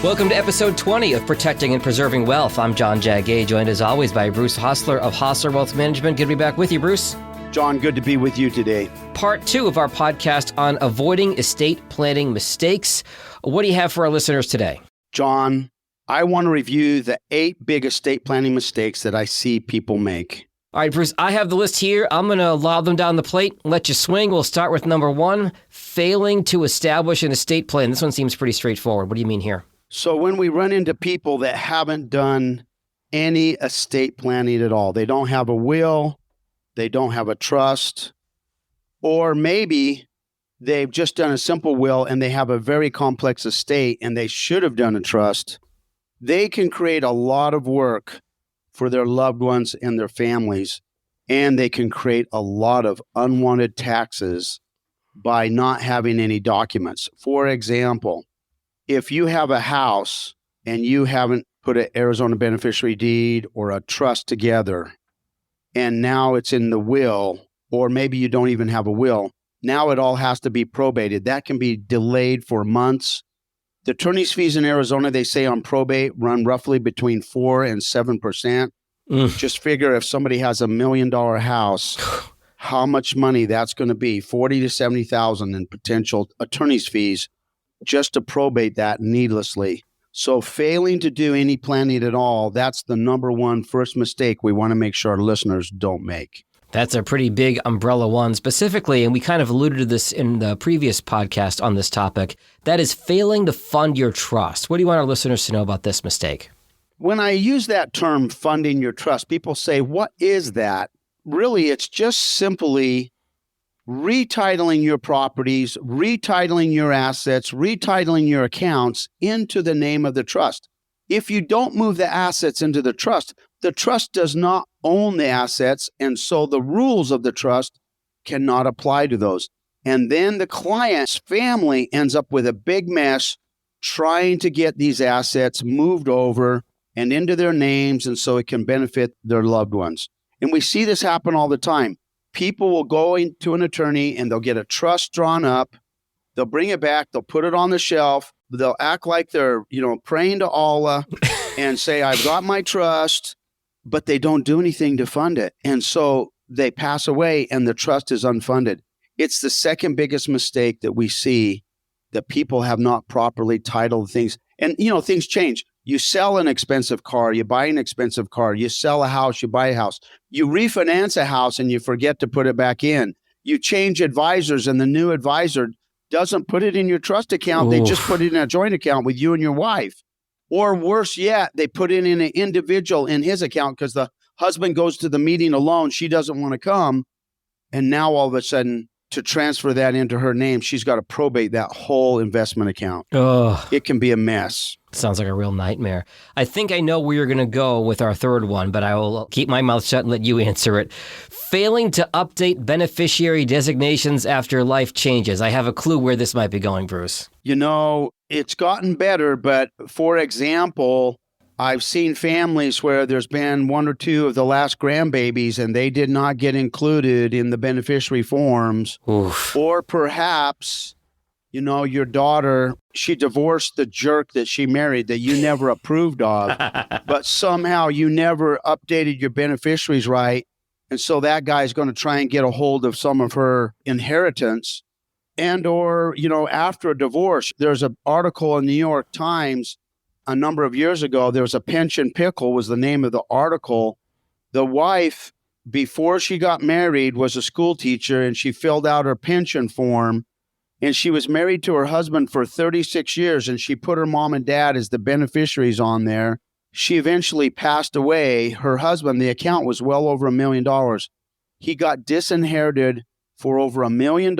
Welcome to episode 20 of Protecting and Preserving Wealth. I'm Jon Gay, joined as always by Bruce Hosler of Hosler Wealth Management. Good to be back with you, Bruce. John, good to be with you today. Part 2 of our podcast on avoiding estate planning mistakes. What do you have for our listeners today? John, I want to review the 8 big estate planning mistakes that I see people make. All right, Bruce, I have the list here. I'm going to lob them down the plate, let you swing. We'll start with number 1, failing to establish an estate plan. This one seems pretty straightforward. What do you mean here? So when we run into people that haven't done any estate planning at all, they don't have a will, they don't have a trust, or maybe they've just done a simple will and they have a very complex estate and they should have done a trust, they can create a lot of work for their loved ones and their families, and they can create a lot of unwanted taxes by not having any documents. For example, if you have a house and you haven't put an Arizona beneficiary deed or a trust together, and now it's in the will, or maybe you don't even have a will, now it all has to be probated. That can be delayed for months. The attorney's fees in Arizona, they say on probate, run roughly between 4 and 7%. Just figure if somebody has $1 million house, how much money that's going to be, 40 to 70,000 in potential attorney's fees just to probate that needlessly. So failing to do any planning at all, that's the number one first mistake we want to make sure our listeners don't make. That's a pretty big umbrella one specifically, and we kind of alluded to this in the previous podcast on this topic. That is failing to fund your trust. What do you want our listeners to know about this mistake? When I use that term, funding your trust, people say, what is that? Really, it's just simply retitling your properties, retitling your assets, retitling your accounts into the name of the trust. If you don't move the assets into the trust does not own the assets, and so the rules of the trust cannot apply to those. And then the client's family ends up with a big mess trying to get these assets moved over and into their names, and so it can benefit their loved ones. And we see this happen all the time. People will go into an attorney and they'll get a trust drawn up. They'll bring it back. They'll put it on the shelf. They'll act like they're, praying to Allah and say, I've got my trust, but they don't do anything to fund it. And so they pass away and the trust is unfunded. It's the second biggest mistake that we see, that people have not properly titled things. And, things change. You sell an expensive car, you buy an expensive car, you sell a house, you buy a house, you refinance a house and you forget to put it back in. You change advisors and the new advisor doesn't put it in your trust account. Oof. They just put it in a joint account with you and your wife. Or worse yet, they put it in an individual in his account because the husband goes to the meeting alone. She doesn't want to come. And now all of a sudden, to transfer that into her name, she's got to probate that whole investment account. Ugh. It can be a mess. Sounds like a real nightmare. I think I know where you're going to go with our third one, but I will keep my mouth shut and let you answer it. Failing to update beneficiary designations after life changes. I have a clue where this might be going, Bruce. It's gotten better, but for example, I've seen families where there's been 1 or 2 of the last grandbabies and they did not get included in the beneficiary forms. Oof. Or perhaps, your daughter, she divorced the jerk that she married that you never approved of, but somehow you never updated your beneficiaries right. And so that guy's going to try and get a hold of some of her inheritance. And or, after a divorce, there's an article in the New York Times a number of years ago. There was a pension pickle was the name of the article. The wife, before she got married, was a school teacher and she filled out her pension form. And she was married to her husband for 36 years and she put her mom and dad as the beneficiaries on there. She eventually passed away. Her husband, the account was well over $1 million. He got disinherited for over $1 million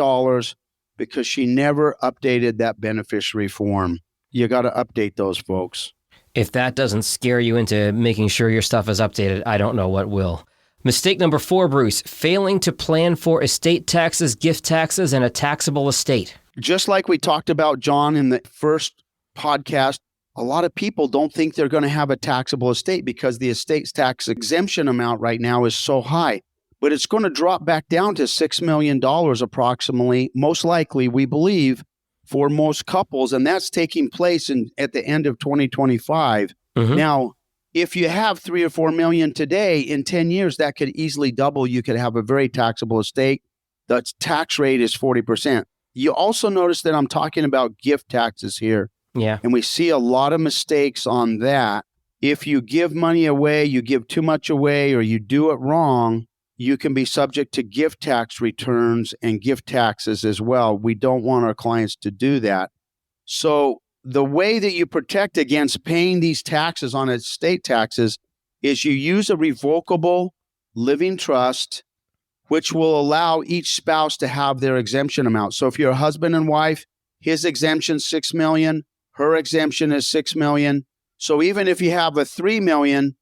because she never updated that beneficiary form. You got to update those, folks. If that doesn't scare you into making sure your stuff is updated, I don't know what will. Mistake number 4, Bruce, failing to plan for estate taxes, gift taxes, and a taxable estate. Just like we talked about, John, in the first podcast, a lot of people don't think they're going to have a taxable estate because the estate tax exemption amount right now is so high. But it's going to drop back down to $6 million approximately, most likely, we believe, for most couples, and that's taking place at the end of 2025. Now, if you have 3 or 4 million today, in 10 years, that could easily double. You could have a very taxable estate. The tax rate is 40%. You also notice that I'm talking about gift taxes here. Yeah. And we see a lot of mistakes on that. If you give money away, you give too much away, or you do it wrong, you can be subject to gift tax returns and gift taxes as well. We don't want our clients to do that. So the way that you protect against paying these taxes on estate taxes is you use a revocable living trust, which will allow each spouse to have their exemption amount. So if you're a husband and wife, his exemption is $6 million, her exemption is $6 million. So even if you have a $3 million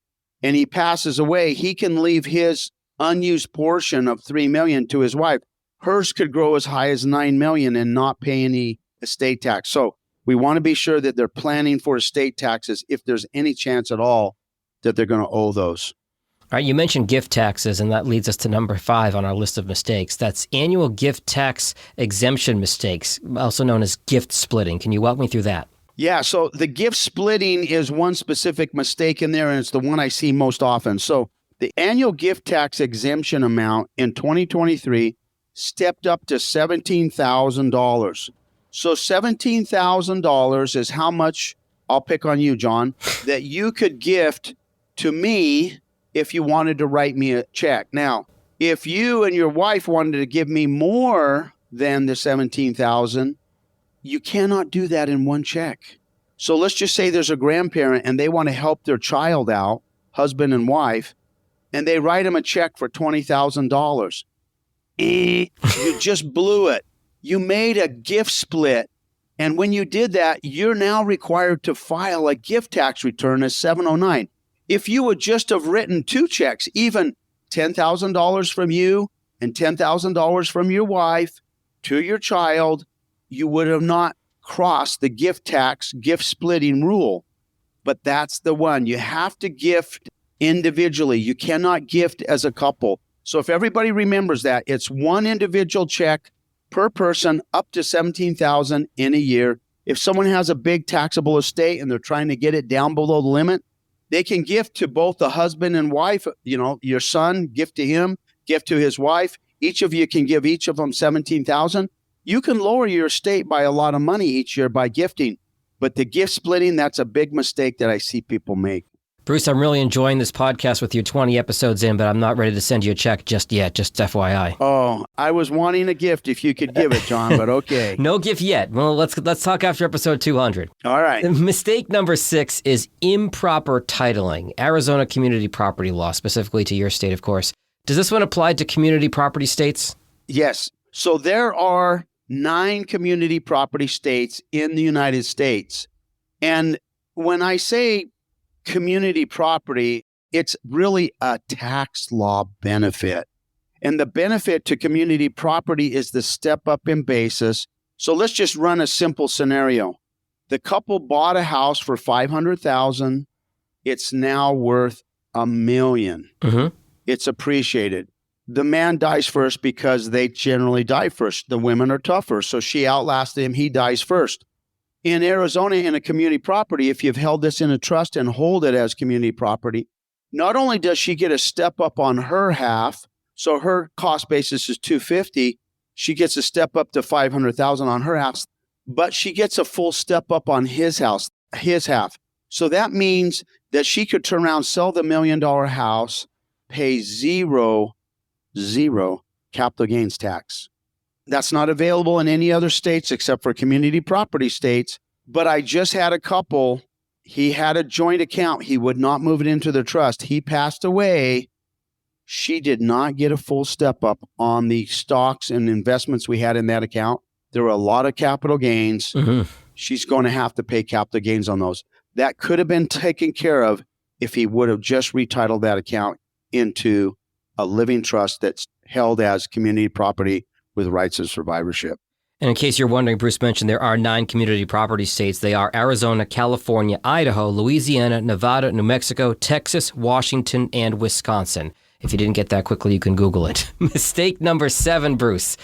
and he passes away, he can leave his unused portion of $3 million to his wife. Hers could grow as high as $9 million and not pay any estate tax. So we want to be sure that they're planning for estate taxes if there's any chance at all that they're going to owe those. All right, you mentioned gift taxes, and that leads us to number 5 on our list of mistakes. That's annual gift tax exemption mistakes, also known as gift splitting. Can you walk me through that? Yeah, so the gift splitting is one specific mistake in there, and it's the one I see most often. So the annual gift tax exemption amount in 2023 stepped up to $17,000. So $17,000 is how much, I'll pick on you, John, that you could gift to me if you wanted to write me a check. Now, if you and your wife wanted to give me more than the $17,000, you cannot do that in one check. So let's just say there's a grandparent and they want to help their child out, husband and wife, and they write them a check for $20,000. You just blew it. You made a gift split. And when you did that, you're now required to file a gift tax return as 709. If you would just have written 2 checks, even $10,000 from you and $10,000 from your wife to your child, you would have not crossed the gift tax, gift splitting rule. But that's the one. You have to gift individually. You cannot gift as a couple. So if everybody remembers that, it's one individual check per person up to $17,000 in a year. If someone has a big taxable estate and they're trying to get it down below the limit, they can gift to both the husband and wife. You know, your son, gift to him, gift to his wife. Each of you can give each of them $17,000. You can lower your estate by a lot of money each year by gifting. But the gift splitting, that's a big mistake that I see people make. Bruce, I'm really enjoying this podcast with you 20 episodes in, but I'm not ready to send you a check just yet, just FYI. Oh, I was wanting a gift if you could give it, John, but okay. No gift yet. Well, let's talk after episode 200. All right. Mistake number 6 is improper titling. Arizona community property law, specifically to your state, of course. Does this one apply to community property states? Yes. So there are 9 community property states in the United States. And when I say community property, it's really a tax law benefit. And the benefit to community property is the step up in basis. So let's just run a simple scenario. The couple bought a house for $500,000. It's now worth $1 million. Mm-hmm. It's appreciated. The man dies first because they generally die first. The women are tougher. So she outlasted him. He dies first. In Arizona, in a community property, if you've held this in a trust and hold it as community property, not only does she get a step up on her half, so her cost basis is $250,000, she gets a step up to $500,000 on her house, but she gets a full step up on his house, his half. So that means that she could turn around, sell the $1 million house, pay zero capital gains tax. That's not available in any other states except for community property states. But I just had a couple. He had a joint account. He would not move it into the trust. He passed away. She did not get a full step up on the stocks and investments we had in that account. There were a lot of capital gains. Mm-hmm. She's going to have to pay capital gains on those. That could have been taken care of if he would have just retitled that account into a living trust that's held as community property with rights of survivorship. And in case you're wondering, Bruce mentioned there are 9 community property states. They are Arizona, California, Idaho, Louisiana, Nevada, New Mexico, Texas, Washington, and Wisconsin. If you didn't get that quickly, you can Google it. Mistake number 7, Bruce.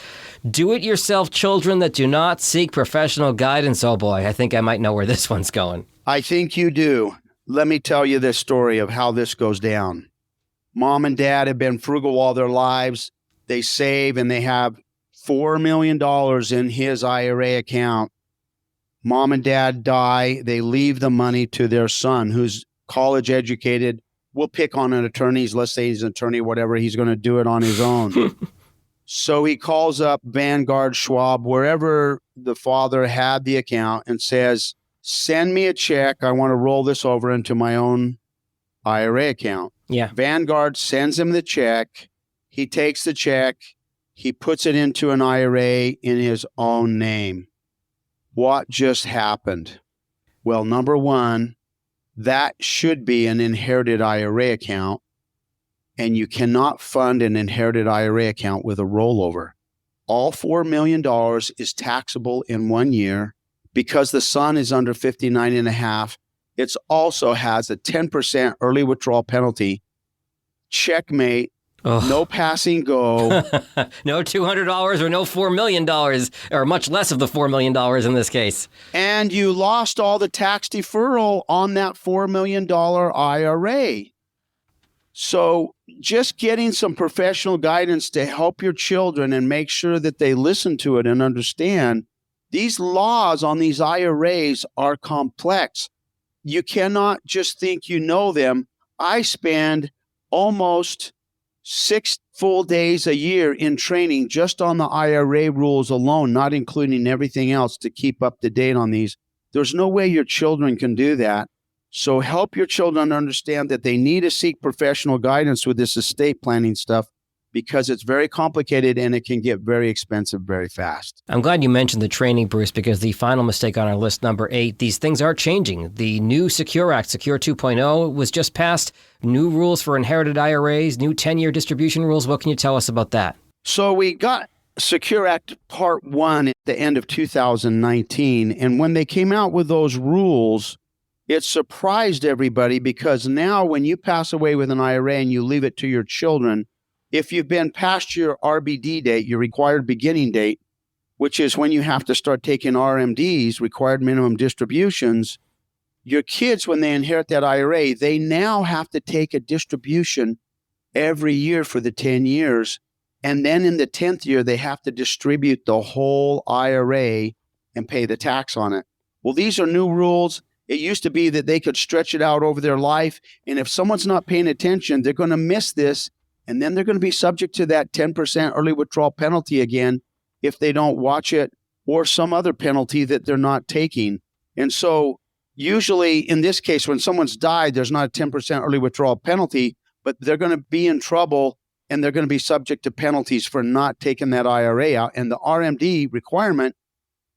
Do-it-yourself children that do not seek professional guidance. Oh boy, I think I might know where this one's going. I think you do. Let me tell you this story of how this goes down. Mom and dad have been frugal all their lives. They save and they have $4 million in his IRA account. Mom and dad die. They leave the money to their son, who's college educated. We'll pick on an attorney. Let's say he's an attorney, whatever. He's going to do it on his own. So he calls up Vanguard, Schwab, wherever the father had the account, and says, send me a check. I want to roll this over into my own IRA account. Yeah. Vanguard sends him the check. He takes the check. He puts it into an IRA in his own name. What just happened? Well, number one, that should be an inherited IRA account, and you cannot fund an inherited IRA account with a rollover. All $4 million is taxable in 1 year. Because the son is under 59 and a half, it also has a 10% early withdrawal penalty. Checkmate. Oh. No passing go. No $200 or no $4 million, or much less of the $4 million in this case. And you lost all the tax deferral on that $4 million IRA. So just getting some professional guidance to help your children and make sure that they listen to it and understand these laws on these IRAs are complex. You cannot just think you know them. I spend almost 6 full days a year in training just on the IRA rules alone, not including everything else to keep up to date on these. There's no way your children can do that. So help your children understand that they need to seek professional guidance with this estate planning stuff, because it's very complicated and it can get very expensive very fast. I'm glad you mentioned the training, Bruce, because the final mistake on our list, number 8, these things are changing. The new Secure Act, Secure 2.0, was just passed. New rules for inherited IRAs, new 10-year distribution rules. What can you tell us about that? So we got Secure Act Part 1 at the end of 2019. And when they came out with those rules, it surprised everybody, because now when you pass away with an IRA and you leave it to your children, if you've been past your RBD date, your required beginning date, which is when you have to start taking RMDs, required minimum distributions, your kids, when they inherit that IRA, they now have to take a distribution every year for the 10 years. And then in the 10th year, they have to distribute the whole IRA and pay the tax on it. Well, these are new rules. It used to be that they could stretch it out over their life. And if someone's not paying attention, they're going to miss this. And then they're going to be subject to that 10% early withdrawal penalty again if they don't watch it, or some other penalty that they're not taking. And so usually in this case, when someone's died, there's not a 10% early withdrawal penalty, but they're going to be in trouble and they're going to be subject to penalties for not taking that IRA out. And the RMD requirement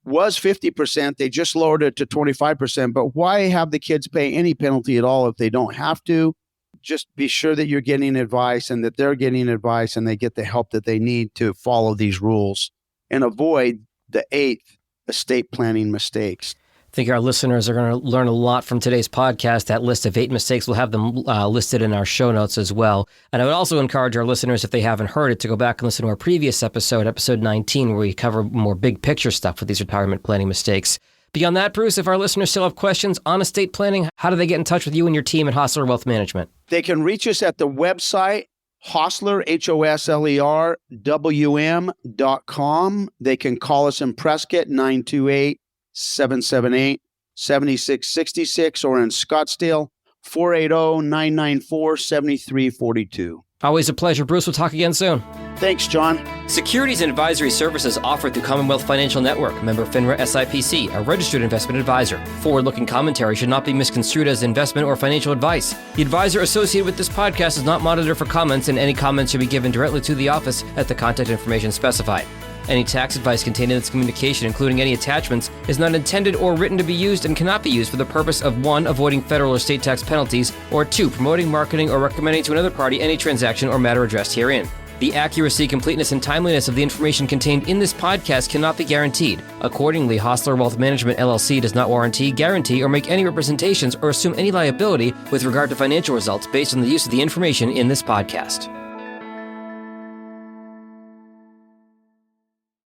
was 50%. They just lowered it to 25%. But why have the kids pay any penalty at all if they don't have to? Just be sure that you're getting advice and that they're getting advice and they get the help that they need to follow these rules and avoid the 8th estate planning mistakes. I think our listeners are going to learn a lot from today's podcast. That list of 8 mistakes, we'll have them listed in our show notes as well. And I would also encourage our listeners, if they haven't heard it, to go back and listen to our previous episode, episode 19, where we cover more big picture stuff with these retirement planning mistakes. Beyond that, Bruce, if our listeners still have questions on estate planning, how do they get in touch with you and your team at Hosler Wealth Management? They can reach us at the website, Hosler, Hosler, WM.com. They can call us in Prescott, 928-778-7666, or in Scottsdale, 480-994-7342. Always a pleasure, Bruce. We'll talk again soon. Thanks, John. Securities and advisory services offered through Commonwealth Financial Network, member FINRA SIPC, a registered investment advisor. Forward-looking commentary should not be misconstrued as investment or financial advice. The advisor associated with this podcast is not monitored for comments, and any comments should be given directly to the office at the contact information specified. Any tax advice contained in this communication, including any attachments, is not intended or written to be used and cannot be used for the purpose of 1, avoiding federal or state tax penalties, or 2, promoting, marketing, or recommending to another party any transaction or matter addressed herein. The accuracy, completeness, and timeliness of the information contained in this podcast cannot be guaranteed. Accordingly, Hosler Wealth Management, LLC does not warranty, guarantee, or make any representations or assume any liability with regard to financial results based on the use of the information in this podcast.